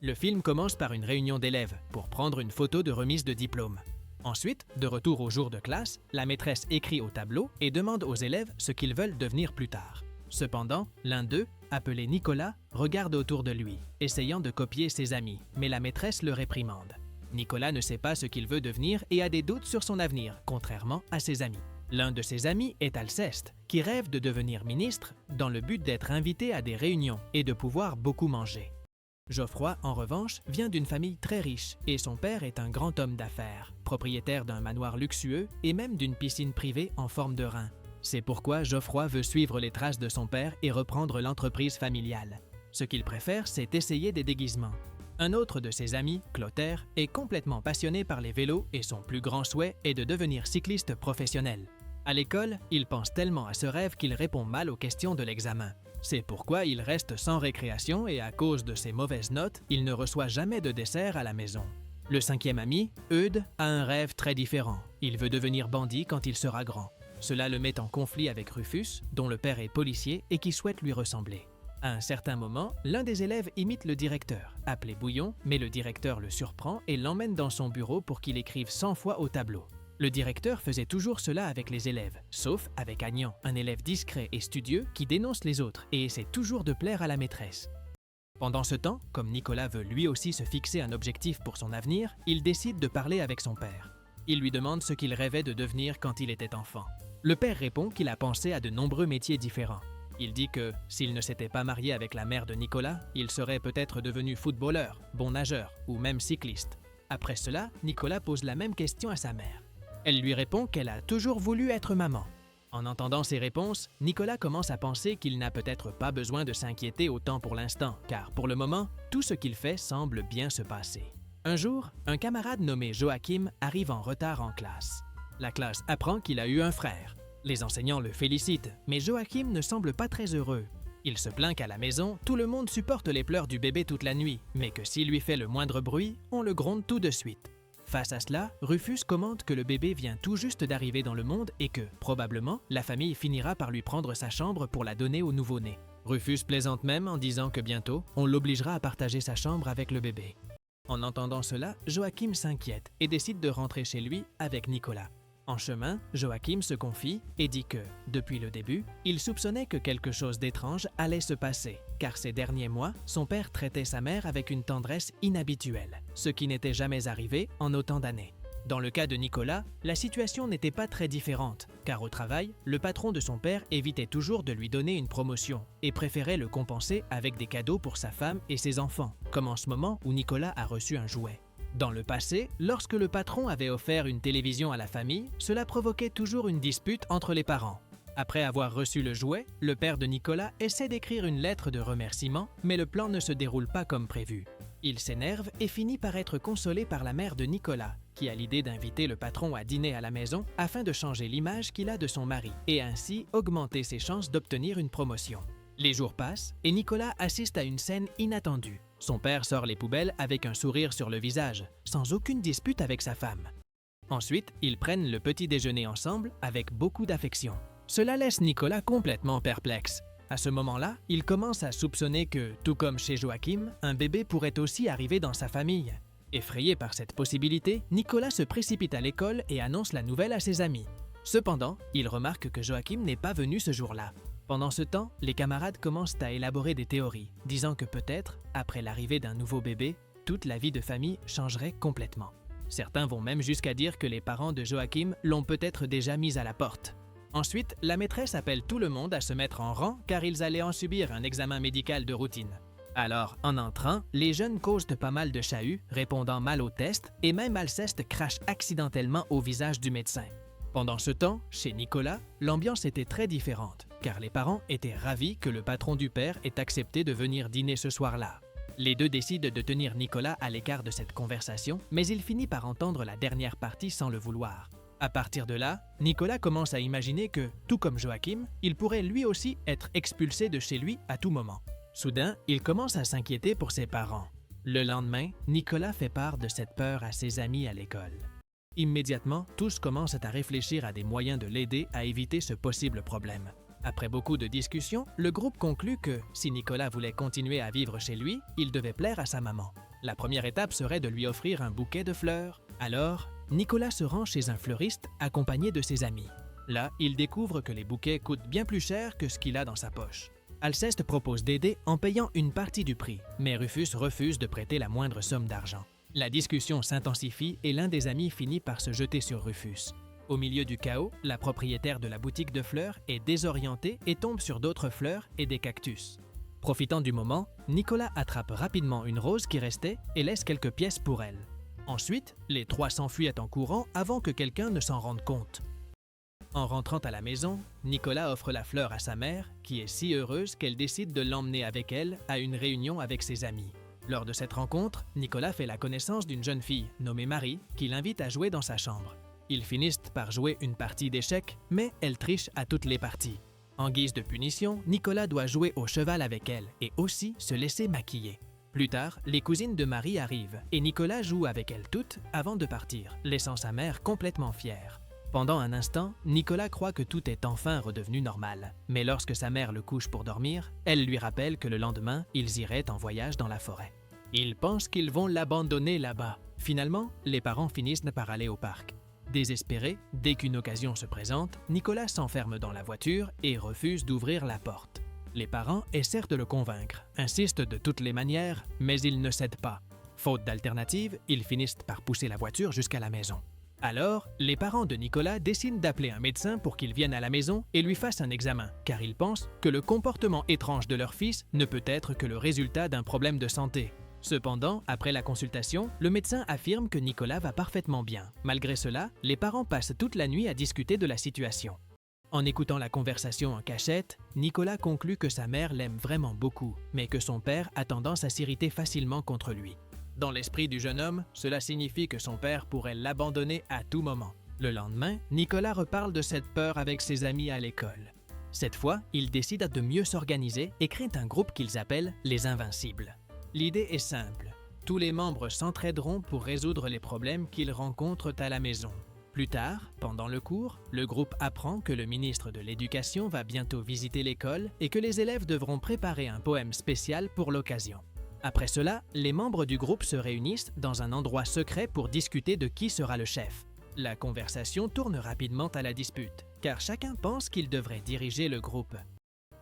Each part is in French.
Le film commence par une réunion d'élèves pour prendre une photo de remise de diplôme. Ensuite, de retour au jour de classe, la maîtresse écrit au tableau et demande aux élèves ce qu'ils veulent devenir plus tard. Cependant, l'un d'eux, appelé Nicolas, regarde autour de lui, essayant de copier ses amis, mais la maîtresse le réprimande. Nicolas ne sait pas ce qu'il veut devenir et a des doutes sur son avenir, contrairement à ses amis. L'un de ses amis est Alceste, qui rêve de devenir ministre dans le but d'être invité à des réunions et de pouvoir beaucoup manger. Geoffroy, en revanche, vient d'une famille très riche et son père est un grand homme d'affaires, propriétaire d'un manoir luxueux et même d'une piscine privée en forme de rein. C'est pourquoi Geoffroy veut suivre les traces de son père et reprendre l'entreprise familiale. Ce qu'il préfère, c'est essayer des déguisements. Un autre de ses amis, Clotaire, est complètement passionné par les vélos et son plus grand souhait est de devenir cycliste professionnel. À l'école, il pense tellement à ce rêve qu'il répond mal aux questions de l'examen. C'est pourquoi il reste sans récréation et à cause de ses mauvaises notes, il ne reçoit jamais de dessert à la maison. Le cinquième ami, Eudes, a un rêve très différent. Il veut devenir bandit quand il sera grand. Cela le met en conflit avec Rufus, dont le père est policier et qui souhaite lui ressembler. À un certain moment, l'un des élèves imite le directeur, appelé Bouillon, mais le directeur le surprend et l'emmène dans son bureau pour qu'il écrive 100 fois au tableau. Le directeur faisait toujours cela avec les élèves, sauf avec Agnan, un élève discret et studieux qui dénonce les autres et essaie toujours de plaire à la maîtresse. Pendant ce temps, comme Nicolas veut lui aussi se fixer un objectif pour son avenir, il décide de parler avec son père. Il lui demande ce qu'il rêvait de devenir quand il était enfant. Le père répond qu'il a pensé à de nombreux métiers différents. Il dit que, s'il ne s'était pas marié avec la mère de Nicolas, il serait peut-être devenu footballeur, bon nageur ou même cycliste. Après cela, Nicolas pose la même question à sa mère. Elle lui répond qu'elle a toujours voulu être maman. En entendant ces réponses, Nicolas commence à penser qu'il n'a peut-être pas besoin de s'inquiéter autant pour l'instant, car pour le moment, tout ce qu'il fait semble bien se passer. Un jour, un camarade nommé Joachim arrive en retard en classe. La classe apprend qu'il a eu un frère. Les enseignants le félicitent, mais Joachim ne semble pas très heureux. Il se plaint qu'à la maison, tout le monde supporte les pleurs du bébé toute la nuit, mais que s'il lui fait le moindre bruit, on le gronde tout de suite. Face à cela, Rufus commente que le bébé vient tout juste d'arriver dans le monde et que, probablement, la famille finira par lui prendre sa chambre pour la donner au nouveau-né. Rufus plaisante même en disant que bientôt, on l'obligera à partager sa chambre avec le bébé. En entendant cela, Joachim s'inquiète et décide de rentrer chez lui avec Nicolas. En chemin, Joachim se confie et dit que, depuis le début, il soupçonnait que quelque chose d'étrange allait se passer, car ces derniers mois, son père traitait sa mère avec une tendresse inhabituelle, ce qui n'était jamais arrivé en autant d'années. Dans le cas de Nicolas, la situation n'était pas très différente, car au travail, le patron de son père évitait toujours de lui donner une promotion et préférait le compenser avec des cadeaux pour sa femme et ses enfants, comme en ce moment où Nicolas a reçu un jouet. Dans le passé, lorsque le patron avait offert une télévision à la famille, cela provoquait toujours une dispute entre les parents. Après avoir reçu le jouet, le père de Nicolas essaie d'écrire une lettre de remerciement, mais le plan ne se déroule pas comme prévu. Il s'énerve et finit par être consolé par la mère de Nicolas, qui a l'idée d'inviter le patron à dîner à la maison afin de changer l'image qu'il a de son mari et ainsi augmenter ses chances d'obtenir une promotion. Les jours passent et Nicolas assiste à une scène inattendue. Son père sort les poubelles avec un sourire sur le visage, sans aucune dispute avec sa femme. Ensuite, ils prennent le petit déjeuner ensemble avec beaucoup d'affection. Cela laisse Nicolas complètement perplexe. À ce moment-là, il commence à soupçonner que, tout comme chez Joachim, un bébé pourrait aussi arriver dans sa famille. Effrayé par cette possibilité, Nicolas se précipite à l'école et annonce la nouvelle à ses amis. Cependant, il remarque que Joachim n'est pas venu ce jour-là. Pendant ce temps, les camarades commencent à élaborer des théories, disant que peut-être, après l'arrivée d'un nouveau bébé, toute la vie de famille changerait complètement. Certains vont même jusqu'à dire que les parents de Joachim l'ont peut-être déjà mis à la porte. Ensuite, la maîtresse appelle tout le monde à se mettre en rang car ils allaient en subir un examen médical de routine. Alors, en entrant, les jeunes causent pas mal de chahuts, répondant mal aux tests, et même Alceste crache accidentellement au visage du médecin. Pendant ce temps, chez Nicolas, l'ambiance était très différente, car les parents étaient ravis que le patron du père ait accepté de venir dîner ce soir-là. Les deux décident de tenir Nicolas à l'écart de cette conversation, mais il finit par entendre la dernière partie sans le vouloir. À partir de là, Nicolas commence à imaginer que, tout comme Joachim, il pourrait lui aussi être expulsé de chez lui à tout moment. Soudain, il commence à s'inquiéter pour ses parents. Le lendemain, Nicolas fait part de cette peur à ses amis à l'école. Immédiatement, tous commencent à réfléchir à des moyens de l'aider à éviter ce possible problème. Après beaucoup de discussions, le groupe conclut que, si Nicolas voulait continuer à vivre chez lui, il devait plaire à sa maman. La première étape serait de lui offrir un bouquet de fleurs. Alors, Nicolas se rend chez un fleuriste accompagné de ses amis. Là, il découvre que les bouquets coûtent bien plus cher que ce qu'il a dans sa poche. Alceste propose d'aider en payant une partie du prix, mais Rufus refuse de prêter la moindre somme d'argent. La discussion s'intensifie et l'un des amis finit par se jeter sur Rufus. Au milieu du chaos, la propriétaire de la boutique de fleurs est désorientée et tombe sur d'autres fleurs et des cactus. Profitant du moment, Nicolas attrape rapidement une rose qui restait et laisse quelques pièces pour elle. Ensuite, les trois s'enfuient en courant avant que quelqu'un ne s'en rende compte. En rentrant à la maison, Nicolas offre la fleur à sa mère, qui est si heureuse qu'elle décide de l'emmener avec elle à une réunion avec ses amis. Lors de cette rencontre, Nicolas fait la connaissance d'une jeune fille, nommée Marie, qui l'invite à jouer dans sa chambre. Ils finissent par jouer une partie d'échecs, mais elle triche à toutes les parties. En guise de punition, Nicolas doit jouer au cheval avec elle et aussi se laisser maquiller. Plus tard, les cousines de Marie arrivent et Nicolas joue avec elles toutes avant de partir, laissant sa mère complètement fière. Pendant un instant, Nicolas croit que tout est enfin redevenu normal. Mais lorsque sa mère le couche pour dormir, elle lui rappelle que le lendemain, ils iraient en voyage dans la forêt. Il pense qu'ils vont l'abandonner là-bas. Finalement, les parents finissent par aller au parc. Désespéré, dès qu'une occasion se présente, Nicolas s'enferme dans la voiture et refuse d'ouvrir la porte. Les parents essaient de le convaincre, insistent de toutes les manières, mais il ne cède pas. Faute d'alternative, ils finissent par pousser la voiture jusqu'à la maison. Alors, les parents de Nicolas décident d'appeler un médecin pour qu'il vienne à la maison et lui fasse un examen, car ils pensent que le comportement étrange de leur fils ne peut être que le résultat d'un problème de santé. Cependant, après la consultation, le médecin affirme que Nicolas va parfaitement bien. Malgré cela, les parents passent toute la nuit à discuter de la situation. En écoutant la conversation en cachette, Nicolas conclut que sa mère l'aime vraiment beaucoup, mais que son père a tendance à s'irriter facilement contre lui. Dans l'esprit du jeune homme, cela signifie que son père pourrait l'abandonner à tout moment. Le lendemain, Nicolas reparle de cette peur avec ses amis à l'école. Cette fois, il décide de mieux s'organiser et crée un groupe qu'ils appellent les Invincibles. L'idée est simple. Tous les membres s'entraideront pour résoudre les problèmes qu'ils rencontrent à la maison. Plus tard, pendant le cours, le groupe apprend que le ministre de l'Éducation va bientôt visiter l'école et que les élèves devront préparer un poème spécial pour l'occasion. Après cela, les membres du groupe se réunissent dans un endroit secret pour discuter de qui sera le chef. La conversation tourne rapidement à la dispute, car chacun pense qu'il devrait diriger le groupe.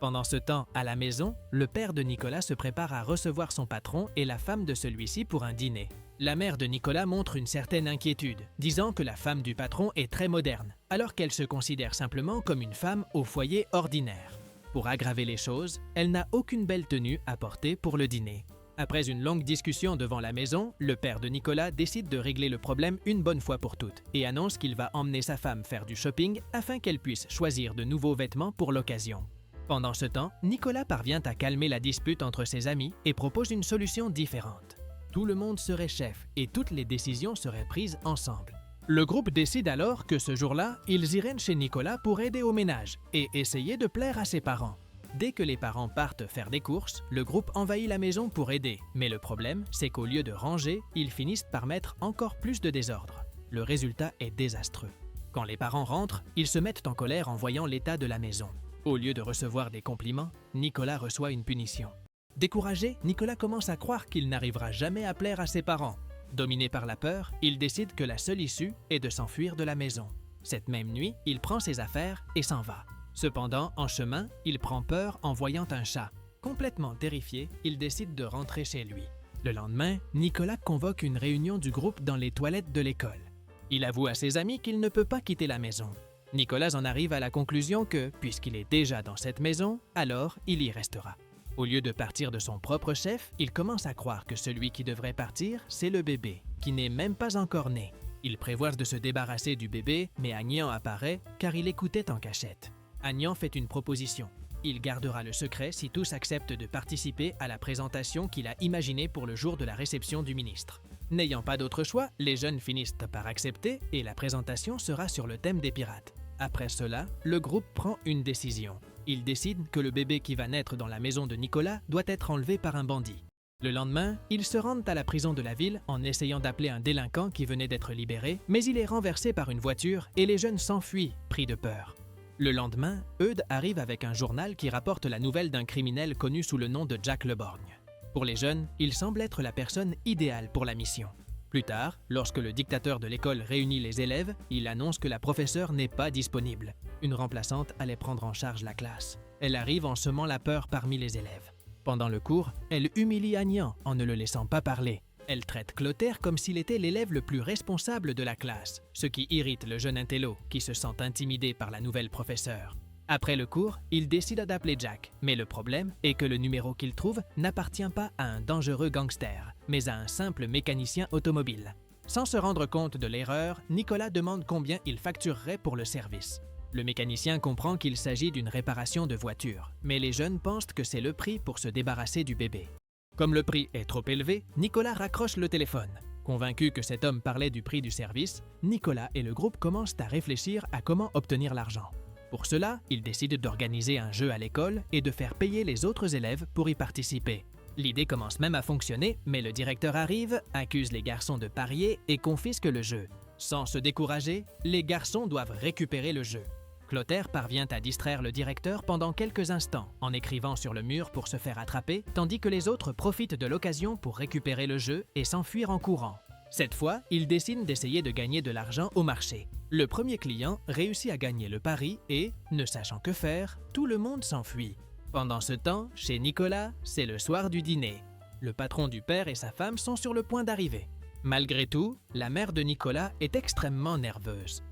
Pendant ce temps, à la maison, le père de Nicolas se prépare à recevoir son patron et la femme de celui-ci pour un dîner. La mère de Nicolas montre une certaine inquiétude, disant que la femme du patron est très moderne, alors qu'elle se considère simplement comme une femme au foyer ordinaire. Pour aggraver les choses, elle n'a aucune belle tenue à porter pour le dîner. Après une longue discussion devant la maison, le père de Nicolas décide de régler le problème une bonne fois pour toutes et annonce qu'il va emmener sa femme faire du shopping afin qu'elle puisse choisir de nouveaux vêtements pour l'occasion. Pendant ce temps, Nicolas parvient à calmer la dispute entre ses amis et propose une solution différente. Tout le monde serait chef et toutes les décisions seraient prises ensemble. Le groupe décide alors que ce jour-là, ils iraient chez Nicolas pour aider au ménage et essayer de plaire à ses parents. Dès que les parents partent faire des courses, le groupe envahit la maison pour aider. Mais le problème, c'est qu'au lieu de ranger, ils finissent par mettre encore plus de désordre. Le résultat est désastreux. Quand les parents rentrent, ils se mettent en colère en voyant l'état de la maison. Au lieu de recevoir des compliments, Nicolas reçoit une punition. Découragé, Nicolas commence à croire qu'il n'arrivera jamais à plaire à ses parents. Dominé par la peur, il décide que la seule issue est de s'enfuir de la maison. Cette même nuit, il prend ses affaires et s'en va. Cependant, en chemin, il prend peur en voyant un chat. Complètement terrifié, il décide de rentrer chez lui. Le lendemain, Nicolas convoque une réunion du groupe dans les toilettes de l'école. Il avoue à ses amis qu'il ne peut pas quitter la maison. Nicolas en arrive à la conclusion que, puisqu'il est déjà dans cette maison, alors il y restera. Au lieu de partir de son propre chef, il commence à croire que celui qui devrait partir, c'est le bébé, qui n'est même pas encore né. Il prévoit de se débarrasser du bébé, mais Agnan apparaît car il écoutait en cachette. Agnan fait une proposition. Il gardera le secret si tous acceptent de participer à la présentation qu'il a imaginée pour le jour de la réception du ministre. N'ayant pas d'autre choix, les jeunes finissent par accepter et la présentation sera sur le thème des pirates. Après cela, le groupe prend une décision. Il décide que le bébé qui va naître dans la maison de Nicolas doit être enlevé par un bandit. Le lendemain, ils se rendent à la prison de la ville en essayant d'appeler un délinquant qui venait d'être libéré, mais il est renversé par une voiture et les jeunes s'enfuient, pris de peur. Le lendemain, Eudes arrive avec un journal qui rapporte la nouvelle d'un criminel connu sous le nom de Jack le Borgne. Pour les jeunes, il semble être la personne idéale pour la mission. Plus tard, lorsque le dictateur de l'école réunit les élèves, il annonce que la professeure n'est pas disponible. Une remplaçante allait prendre en charge la classe. Elle arrive en semant la peur parmi les élèves. Pendant le cours, elle humilie Agnan en ne le laissant pas parler. Elle traite Clotaire comme s'il était l'élève le plus responsable de la classe, ce qui irrite le jeune intello qui se sent intimidé par la nouvelle professeure. Après le cours, il décide d'appeler Jack, mais le problème est que le numéro qu'il trouve n'appartient pas à un dangereux gangster, mais à un simple mécanicien automobile. Sans se rendre compte de l'erreur, Nicolas demande combien il facturerait pour le service. Le mécanicien comprend qu'il s'agit d'une réparation de voiture, mais les jeunes pensent que c'est le prix pour se débarrasser du bébé. Comme le prix est trop élevé, Nicolas raccroche le téléphone. Convaincu que cet homme parlait du prix du service, Nicolas et le groupe commencent à réfléchir à comment obtenir l'argent. Pour cela, ils décident d'organiser un jeu à l'école et de faire payer les autres élèves pour y participer. L'idée commence même à fonctionner, mais le directeur arrive, accuse les garçons de parier et confisque le jeu. Sans se décourager, les garçons doivent récupérer le jeu. Clotaire parvient à distraire le directeur pendant quelques instants en écrivant sur le mur pour se faire attraper, tandis que les autres profitent de l'occasion pour récupérer le jeu et s'enfuir en courant. Cette fois, il décide d'essayer de gagner de l'argent au marché. Le premier client réussit à gagner le pari et, ne sachant que faire, tout le monde s'enfuit. Pendant ce temps, chez Nicolas, c'est le soir du dîner. Le patron du père et sa femme sont sur le point d'arriver. Malgré tout, la mère de Nicolas est extrêmement nerveuse.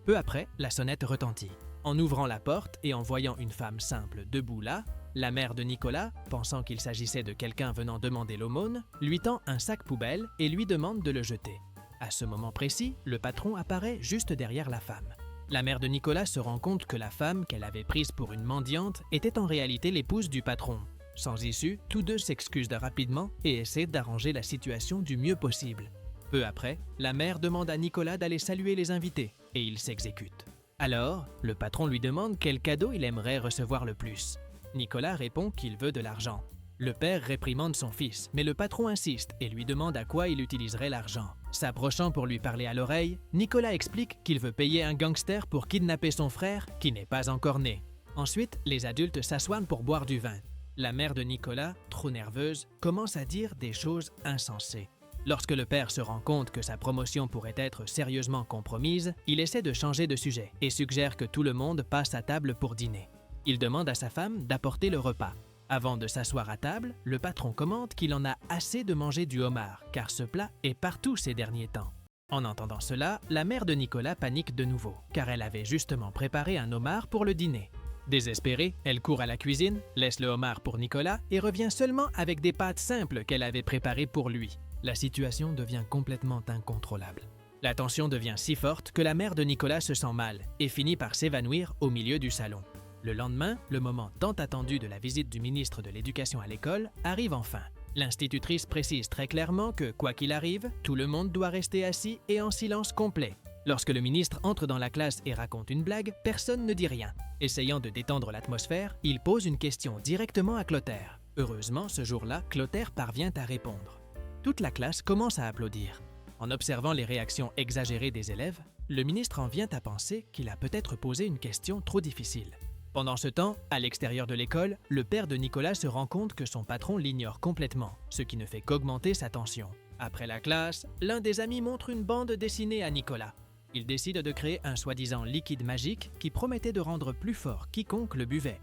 Peu après, la sonnette retentit. En ouvrant la porte et en voyant une femme simple debout là, la mère de Nicolas, pensant qu'il s'agissait de quelqu'un venant demander l'aumône, lui tend un sac poubelle et lui demande de le jeter. À ce moment précis, le patron apparaît juste derrière la femme. La mère de Nicolas se rend compte que la femme qu'elle avait prise pour une mendiante était en réalité l'épouse du patron. Sans issue, tous deux s'excusent rapidement et essaient d'arranger la situation du mieux possible. Peu après, la mère demande à Nicolas d'aller saluer les invités et il s'exécute. Alors, le patron lui demande quel cadeau il aimerait recevoir le plus. Nicolas répond qu'il veut de l'argent. Le père réprimande son fils, mais le patron insiste et lui demande à quoi il utiliserait l'argent. S'approchant pour lui parler à l'oreille, Nicolas explique qu'il veut payer un gangster pour kidnapper son frère qui n'est pas encore né. Ensuite, les adultes s'assoient pour boire du vin. La mère de Nicolas, trop nerveuse, commence à dire des choses insensées. Lorsque le père se rend compte que sa promotion pourrait être sérieusement compromise, il essaie de changer de sujet et suggère que tout le monde passe à table pour dîner. Il demande à sa femme d'apporter le repas. Avant de s'asseoir à table, le patron commente qu'il en a assez de manger du homard, car ce plat est partout ces derniers temps. En entendant cela, la mère de Nicolas panique de nouveau, car elle avait justement préparé un homard pour le dîner. Désespérée, elle court à la cuisine, laisse le homard pour Nicolas et revient seulement avec des pâtes simples qu'elle avait préparées pour lui. La situation devient complètement incontrôlable. La tension devient si forte que la mère de Nicolas se sent mal et finit par s'évanouir au milieu du salon. Le lendemain, le moment tant attendu de la visite du ministre de l'Éducation à l'école arrive enfin. L'institutrice précise très clairement que, quoi qu'il arrive, tout le monde doit rester assis et en silence complet. Lorsque le ministre entre dans la classe et raconte une blague, personne ne dit rien. Essayant de détendre l'atmosphère, il pose une question directement à Clotaire. Heureusement, ce jour-là, Clotaire parvient à répondre. Toute la classe commence à applaudir. En observant les réactions exagérées des élèves, le ministre en vient à penser qu'il a peut-être posé une question trop difficile. Pendant ce temps, à l'extérieur de l'école, le père de Nicolas se rend compte que son patron l'ignore complètement, ce qui ne fait qu'augmenter sa tension. Après la classe, l'un des amis montre une bande dessinée à Nicolas. Il décide de créer un soi-disant liquide magique qui promettait de rendre plus fort quiconque le buvait.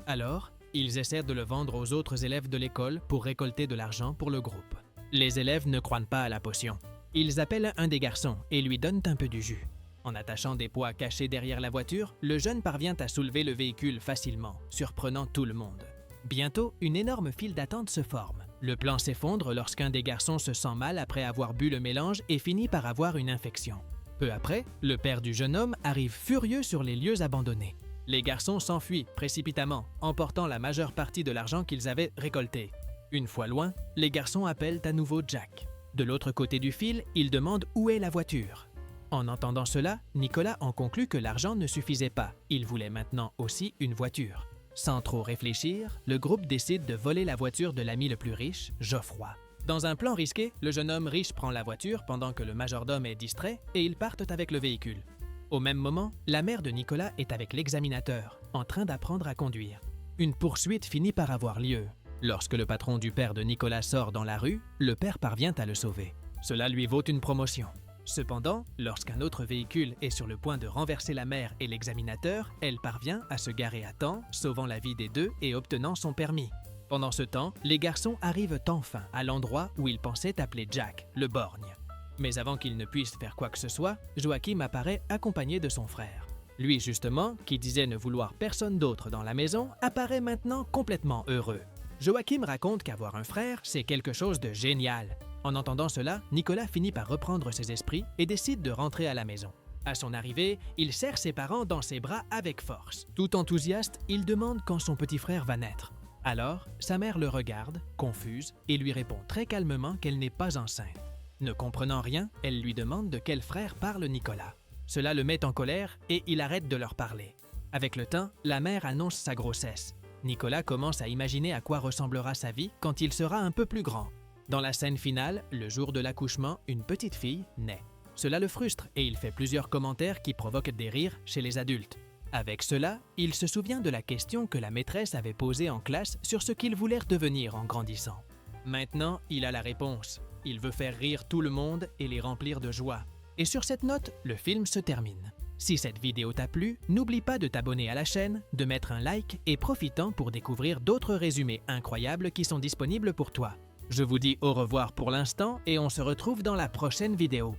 Alors, ils essaient de le vendre aux autres élèves de l'école pour récolter de l'argent pour le groupe. Les élèves ne croient pas à la potion. Ils appellent un des garçons et lui donnent un peu du jus. En attachant des poids cachés derrière la voiture, le jeune parvient à soulever le véhicule facilement, surprenant tout le monde. Bientôt, une énorme file d'attente se forme. Le plan s'effondre lorsqu'un des garçons se sent mal après avoir bu le mélange et finit par avoir une infection. Peu après, le père du jeune homme arrive furieux sur les lieux abandonnés. Les garçons s'enfuient précipitamment, emportant la majeure partie de l'argent qu'ils avaient récolté. Une fois loin, les garçons appellent à nouveau Jack. De l'autre côté du fil, ils demandent où est la voiture. En entendant cela, Nicolas en conclut que l'argent ne suffisait pas. Il voulait maintenant aussi une voiture. Sans trop réfléchir, le groupe décide de voler la voiture de l'ami le plus riche, Geoffroy. Dans un plan risqué, le jeune homme riche prend la voiture pendant que le majordome est distrait et ils partent avec le véhicule. Au même moment, la mère de Nicolas est avec l'examinateur, en train d'apprendre à conduire. Une poursuite finit par avoir lieu. Lorsque le patron du père de Nicolas sort dans la rue, le père parvient à le sauver. Cela lui vaut une promotion. Cependant, lorsqu'un autre véhicule est sur le point de renverser la mère et l'examinateur, elle parvient à se garer à temps, sauvant la vie des deux et obtenant son permis. Pendant ce temps, les garçons arrivent enfin à l'endroit où ils pensaient appeler Jack, le borgne. Mais avant qu'ils ne puissent faire quoi que ce soit, Joachim apparaît accompagné de son frère. Lui justement, qui disait ne vouloir personne d'autre dans la maison, apparaît maintenant complètement heureux. Joachim raconte qu'avoir un frère, c'est quelque chose de génial. En entendant cela, Nicolas finit par reprendre ses esprits et décide de rentrer à la maison. À son arrivée, il serre ses parents dans ses bras avec force. Tout enthousiaste, il demande quand son petit frère va naître. Alors, sa mère le regarde, confuse, et lui répond très calmement qu'elle n'est pas enceinte. Ne comprenant rien, elle lui demande de quel frère parle Nicolas. Cela le met en colère et il arrête de leur parler. Avec le temps, la mère annonce sa grossesse. Nicolas commence à imaginer à quoi ressemblera sa vie quand il sera un peu plus grand. Dans la scène finale, le jour de l'accouchement, une petite fille naît. Cela le frustre et il fait plusieurs commentaires qui provoquent des rires chez les adultes. Avec cela, il se souvient de la question que la maîtresse avait posée en classe sur ce qu'il voulait devenir en grandissant. Maintenant, il a la réponse. Il veut faire rire tout le monde et les remplir de joie. Et sur cette note, le film se termine. Si cette vidéo t'a plu, n'oublie pas de t'abonner à la chaîne, de mettre un like et profitant pour découvrir d'autres résumés incroyables qui sont disponibles pour toi. Je vous dis au revoir pour l'instant et on se retrouve dans la prochaine vidéo.